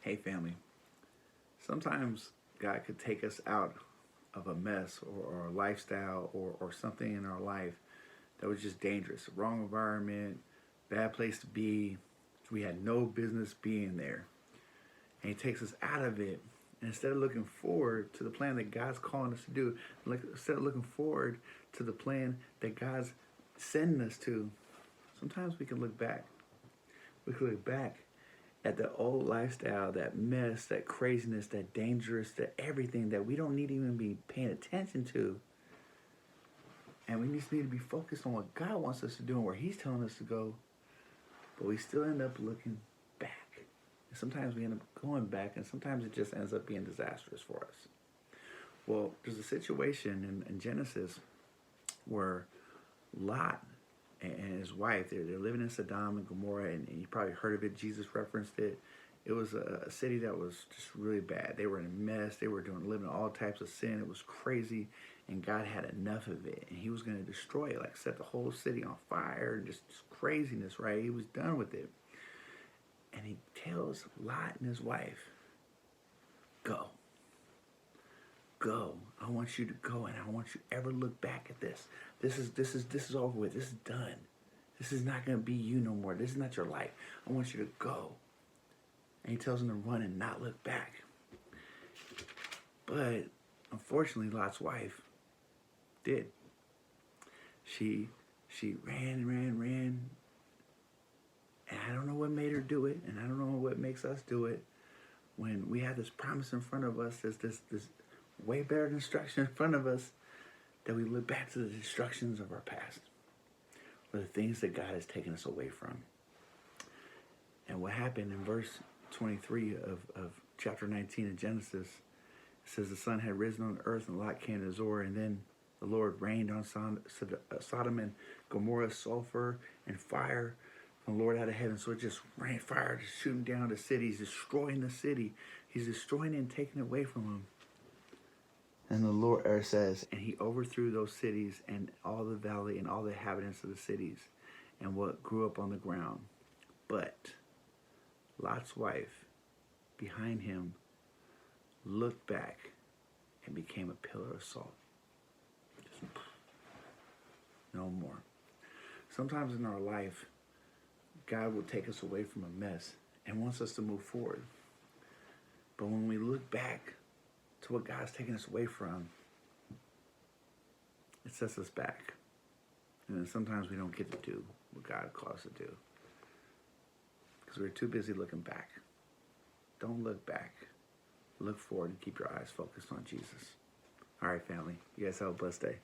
Hey, family. Sometimes God could take us out of a mess or a lifestyle or something in our life that was just dangerous. Wrong environment, bad place to be. We had no business being there. And He takes us out of it. And instead of looking forward to the plan that God's calling us to do, instead of looking forward to the plan that God's sending us to, sometimes we can look back. We can look back at the old lifestyle, that mess, that craziness, that dangerous, that everything that we don't need to even be paying attention to. And we just need to be focused on what God wants us to do and where He's telling us to go. But we still end up looking back. And sometimes we end up going back, and sometimes it just ends up being disastrous for us. Well, there's a situation in Genesis where Lot and his wife, they're living in Sodom and Gomorrah, and you probably heard of it. Jesus referenced it. It was a city that was just really bad. They were in a mess. They were living all types of sin. It was crazy, and God had enough of it, and He was going to destroy it, like set the whole city on fire, just craziness, right? He was done with it. And He tells Lot and his wife, go. Go. I want you to go, and I don't want you to ever look back at this. This is over with. This is done. This is not going to be you no more. This is not your life. I want you to go. And He tells them to run and not look back. But unfortunately, Lot's wife did. She ran. And I don't know what made her do it, and I don't know what makes us do it. When we have this promise in front of us, there's this way better instruction in front of us, that we look back to the destructions of our past, or the things that God has taken us away from. And what happened in verse 23 of chapter 19 of Genesis, it says the sun had risen on the earth and Lot came to Zoar, and then the Lord rained on Sodom and Gomorrah sulfur and fire from the Lord out of heaven. So it just rained fire, just shooting down the city. He's destroying the city. He's destroying it and taking it away from them. And the Lord says, and He overthrew those cities and all the valley and all the inhabitants of the cities and what grew up on the ground. But Lot's wife behind him looked back and became a pillar of salt. Just no more. Sometimes in our life, God will take us away from a mess and wants us to move forward. But when we look back to what God's taking us away from, it sets us back. And then sometimes we don't get to do what God calls us to do, because we're too busy looking back. Don't look back. Look forward and keep your eyes focused on Jesus. All right, family. You guys have a blessed day.